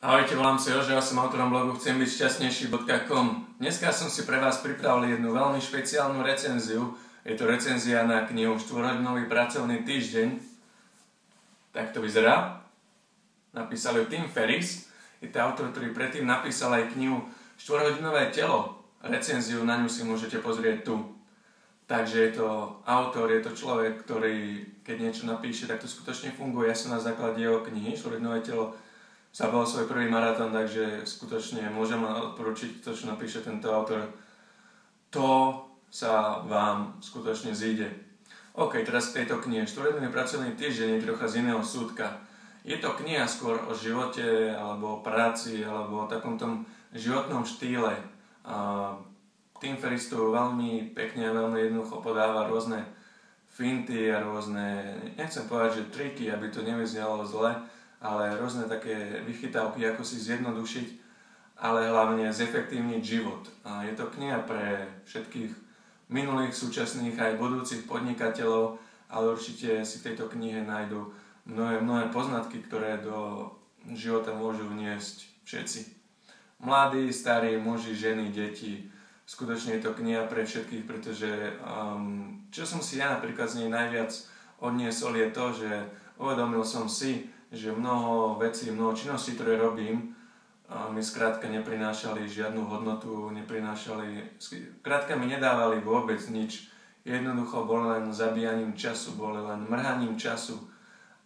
Ahojte, volám sa Jožo, ja som autorom blogu chcem byť šťastnejší.com. Dneska som si pre vás pripravil jednu veľmi špeciálnu recenziu. Je to recenzia na knihu 4-hodinový pracovný týždeň. Tak to vyzerá. Napísal ju Tim Ferriss. Je to autor, ktorý predtým napísal aj knihu 4-hodinové telo. Recenziu na ňu si môžete pozrieť tu. Takže je to autor, je to človek, ktorý keď niečo napíše, tak to skutočne funguje. Ja som na základe jeho knihy 4-hodinové telo zabal svoj prvý maratón, takže skutočne môžem odporučiť to, čo napíše tento autor. To sa vám skutočne zíde. OK, teraz k tejto knihe. 4-hodinový pracovný týždeň je trocha z iného súdka. Je to kniha skôr o živote, alebo o práci, alebo o takom tom životnom štýle. Tim Ferriss tu veľmi pekne a veľmi jednoducho podáva rôzne finty a rôzne, nechcem povedať, že triky, aby to nevyznelo zle, ale rôzne také vychytávky, ako si zjednodušiť, ale hlavne zefektívniť život. A je to kniha pre všetkých minulých, súčasných aj budúcich podnikateľov, ale určite si v tejto knihe nájdu mnohé poznatky, ktoré do života môžu vniesť všetci. Mladí, starí, muži, ženy, deti. Skutočne je to kniha pre všetkých, pretože čo som si ja napríklad z nej najviac odniesol je to, že uvedomil som si, že mnoho vecí, mnoho činností, ktoré robím, mi skrátka neprinášali žiadnu hodnotu, skrátka mi nedávali vôbec nič. Jednoducho boli len zabíjaním času, boli len mrhaním času.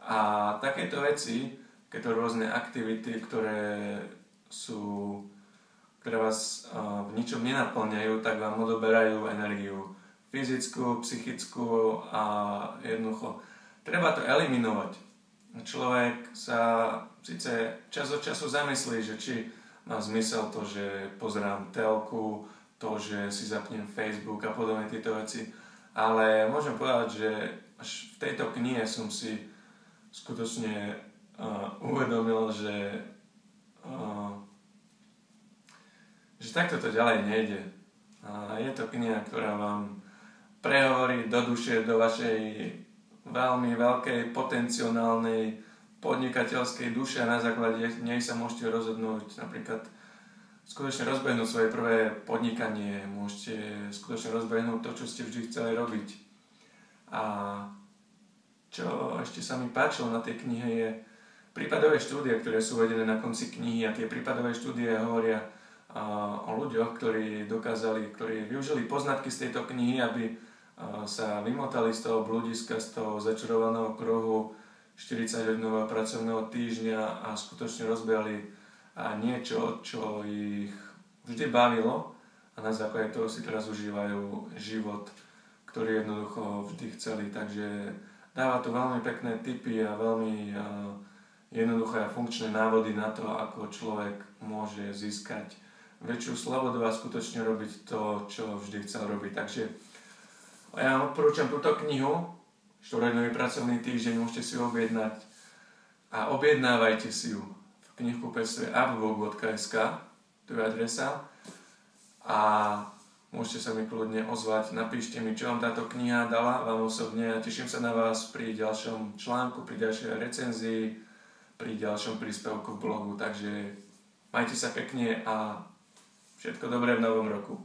A takéto veci, takéto rôzne aktivity, ktoré vás v ničom nenaplňajú, tak vám odoberajú energiu fyzickú, psychickú a jednoducho treba to eliminovať. Človek sa síce čas od času zamyslí, že či má zmysel to, že pozerám telku, to, že si zapnem Facebook a podobne tieto veci, ale môžem povedať, že až v tejto knihe som si skutočne uvedomil, že takto to ďalej nejde. Je to kniha, ktorá vám prehovorí do duše, do vašej veľmi veľkej potenciálnej podnikateľskej duše a na základe nej sa môžete rozhodnúť napríklad skutočne rozbehnúť svoje prvé podnikanie, môžete skutočne rozbehnúť to, čo ste vždy chceli robiť. A čo ešte sa mi páčilo na tej knihe je prípadové štúdie, ktoré sú uvedené na konci knihy a tie prípadové štúdie hovoria o ľuďoch, ktorí využili poznatky z tejto knihy, aby sa vymotali z toho bludiska, z toho začarovaného kruhu 40-hodinového pracovného týždňa a skutočne rozbehli niečo, čo ich vždy bavilo a na základe toho si teraz užívajú život, ktorý jednoducho vždy chceli. Takže dáva to veľmi pekné tipy a veľmi jednoduché a funkčné návody na to, ako človek môže získať väčšiu slobodu a skutočne robiť to, čo vždy chcel robiť. Takže ja vám odporúčam túto knihu, 4-hodinový pracovný týždeň, môžete si ju objednať a objednávajte si ju v knihkupectve upvogue.sk, tu je adresa a môžete sa mi kľudne ozvať, napíšte mi, čo vám táto kniha dala, vám osobne a teším sa na vás pri ďalšom článku, pri ďalšej recenzii, pri ďalšom príspevku v blogu, takže majte sa pekne a všetko dobré v novom roku.